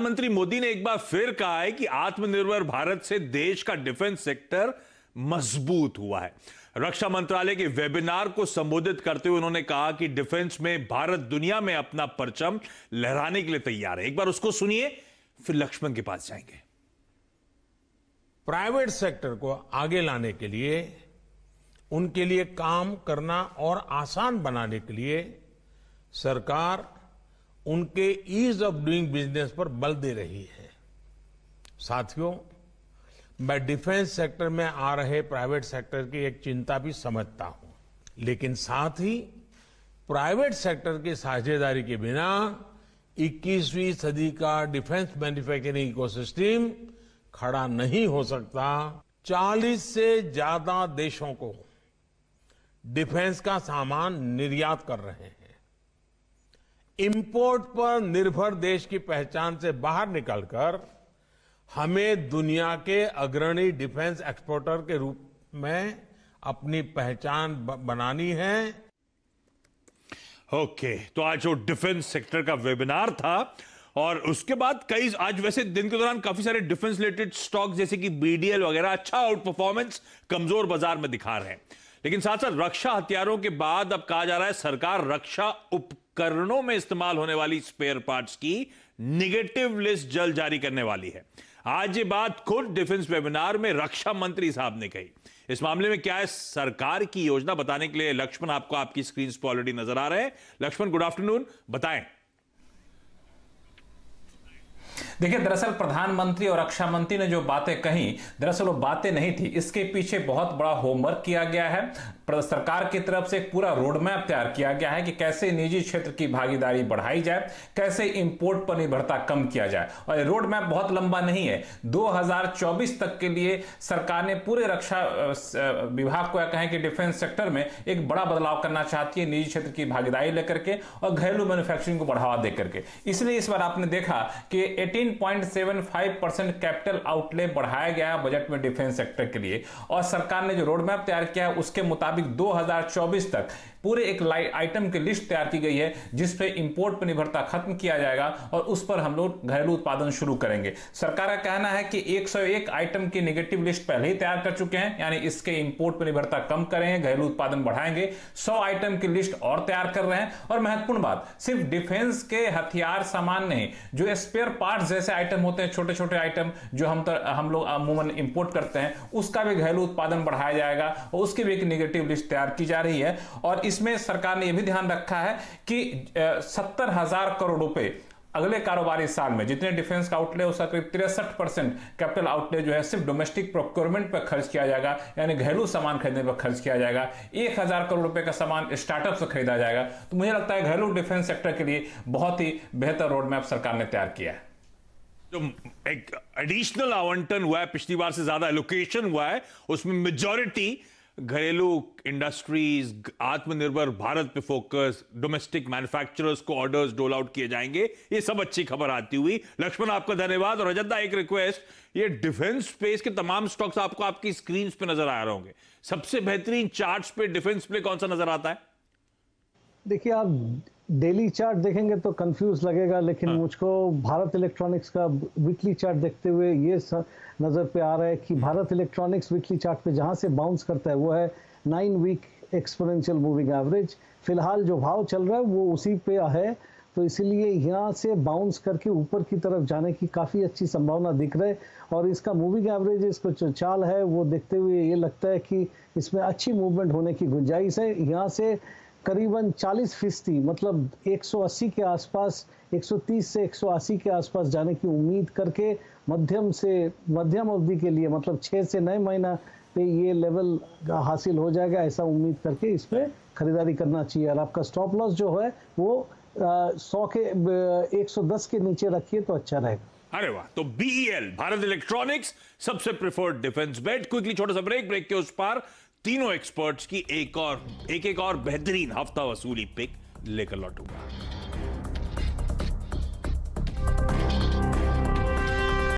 प्रधानमंत्री मोदी ने एक बार फिर कहा है कि आत्मनिर्भर भारत से देश का डिफेंस सेक्टर मजबूत हुआ है। रक्षा मंत्रालय के वेबिनार को संबोधित करते हुए उन्होंने कहा कि डिफेंस में भारत दुनिया में अपना परचम लहराने के लिए तैयार है। एक बार उसको सुनिए, फिर लक्ष्मण के पास जाएंगे। प्राइवेट सेक्टर को आगे लाने के लिए, उनके लिए काम करना और आसान बनाने के लिए सरकार उनके ईज ऑफ डूइंग बिजनेस पर बल दे रही है। साथियों, मैं डिफेंस सेक्टर में आ रहे प्राइवेट सेक्टर की एक चिंता भी समझता हूं, लेकिन साथ ही प्राइवेट सेक्टर की साझेदारी के बिना 21वीं सदी का डिफेंस मैन्युफैक्चरिंग इकोसिस्टम खड़ा नहीं हो सकता। 40 से ज्यादा देशों को डिफेंस का सामान निर्यात कर रहे हैं। इंपोर्ट पर निर्भर देश की पहचान से बाहर निकलकर हमें दुनिया के अग्रणी डिफेंस एक्सपोर्टर के रूप में अपनी पहचान बनानी है। ओके, तो आज जो डिफेंस सेक्टर का वेबिनार था और उसके बाद कई, आज वैसे दिन के दौरान काफी सारे डिफेंस रिलेटेड स्टॉक जैसे कि बीडीएल वगैरह अच्छा आउट परफॉर्मेंस कमजोर बाजार में दिखा रहे हैं, लेकिन साथ साथ रक्षा हथियारों के बाद अब कहा जा रहा है सरकार रक्षा उपकरणों में इस्तेमाल होने वाली स्पेयर पार्ट्स की निगेटिव लिस्ट जल्द जारी करने वाली है। आज ये बात खुद डिफेंस वेबिनार में रक्षा मंत्री साहब ने कही। इस मामले में क्या है सरकार की योजना, बताने के लिए लक्ष्मण आपको आपकी स्क्रीन पर ऑलरेडी नजर आ रहे हैं। लक्ष्मण, गुड आफ्टरनून, बताएं। देखिए, दरअसल प्रधानमंत्री और रक्षा मंत्री ने जो बातें कही, दरअसल वो बातें नहीं थी। इसके पीछे बहुत बड़ा होमवर्क किया गया है। सरकार की तरफ से एक पूरा रोड मैप तैयार किया गया है कि कैसे निजी क्षेत्र की भागीदारी बढ़ाई जाए, कैसे इंपोर्ट पर निर्भरता कम किया जाए। और ये रोड मैप बहुत लंबा नहीं है। 2024 तक के लिए सरकार ने पूरे रक्षा विभाग को कहें कि डिफेंस सेक्टर में एक बड़ा बदलाव करना चाहती है, निजी क्षेत्र की भागीदारी लेकर के और घरेलू मैन्युफैक्चरिंग को बढ़ावा देकर के। इसलिए इस बार आपने देखा कि 18.75% कैपिटल आउटले बढ़ाया गया बजट में डिफेंस सेक्टर के लिए। और सरकार ने जो रोड मैप तैयार किया है उसके मुताबिक 2024 तक पूरे एक आइटम की लिस्ट तैयार की गई है जिस पे इंपोर्ट पर निर्भरता खत्म किया जाएगा और उस पर हम लोग घरेलू उत्पादन शुरू करेंगे। सरकार का कहना है कि 101 आइटम की नेगेटिव लिस्ट पहले ही तैयार कर चुके हैं, यानी इसके इंपोर्ट पर निर्भरता कम करेंगे, घरेलू उत्पादन बढ़ाएंगे। 100 आइटम की लिस्ट और तैयार कर रहे हैं। और महत्वपूर्ण बात, सिर्फ डिफेंस के हथियार सामान नहीं, जो स्पेयर पार्ट्स जैसे आइटम होते हैं, छोटे छोटे आइटम जो हम लोग अमूमन इंपोर्ट करते हैं, उसका भी घरेलू उत्पादन बढ़ाया जाएगा और उसकी भी एक नेगेटिव लिस्ट तैयार की जा रही है। और इसमें सरकार ने यह भी ध्यान रखा है कि 70,000 करोड़ रुपए अगले कारोबारी साल में जितने डिफेंस का आउटले उसका करीब 63% कैपिटल आउटले जो है सिर्फ डोमेस्टिक प्रोक्योरमेंट पर खर्च किया जाएगा, यानी घरेलू सामान खरीदने पर खर्च किया जाएगा। 1,000 करोड़ रुपए का सामान स्टार्टअप से खरीदा जाएगा। तो मुझे लगता है घरेलू डिफेंस सेक्टर के लिए बहुत ही बेहतर रोड मैप सरकार ने तैयार किया है। जो एक एडिशनल आवंटन हुआ है, पिछली बार से ज्यादा एलोकेशन हुआ है, उसमें मेजॉरिटी घरेलू इंडस्ट्रीज, आत्मनिर्भर भारत पे फोकस, डोमेस्टिक मैन्युफैक्चरर्स को ऑर्डर्स डोल आउट किए जाएंगे। ये सब अच्छी खबर आती हुई। लक्ष्मण, आपका धन्यवाद। और अजंता, एक रिक्वेस्ट, ये डिफेंस स्पेस के तमाम स्टॉक्स आपको आपकी स्क्रीन पे नजर आ रहे होंगे। सबसे बेहतरीन चार्ट्स पे डिफेंस पे कौन सा नजर आता है? देखिए, आप डेली चार्ट देखेंगे तो कंफ्यूज लगेगा, लेकिन मुझको भारत इलेक्ट्रॉनिक्स का वीकली चार्ट देखते हुए ये नजर पे आ रहा है कि भारत इलेक्ट्रॉनिक्स वीकली चार्ट पे जहां से बाउंस करता है वो है 9 वीक एक्सपोनेंशियल मूविंग एवरेज। फिलहाल जो भाव चल रहा है वो उसी पे है, तो इसीलिए यहाँ से बाउंस करके ऊपर की तरफ जाने की काफ़ी अच्छी संभावना दिख रही है। और इसका मूविंग एवरेज, इसको जो चाल है वो देखते हुए ये लगता है कि इसमें अच्छी मूवमेंट होने की गुंजाइश है। यहाँ से करीबन 40%, मतलब 180 के आसपास, 130 से 180 के आसपास जाने की उम्मीद करके मध्यम अवधि के लिए, मतलब 6 से 9 महीना पे ये लेवल हासिल हो जाएगा, ऐसा उम्मीद करके इस पे खरीदारी करना चाहिए। और आपका स्टॉप लॉस जो है वो 100 के 110 के नीचे रखिए तो अच्छा रहेगा। अरे वाह, तो बीईएल भारत इलेक्ट्रॉनिक्स सबसे प्रेफर्ड डिफेंस बेट। क्विकली छोटा सा ब्रेक के उस पार तीनों एक्सपर्ट्स की एक और बेहतरीन हफ्ता वसूली पिक लेकर लौटूंगा।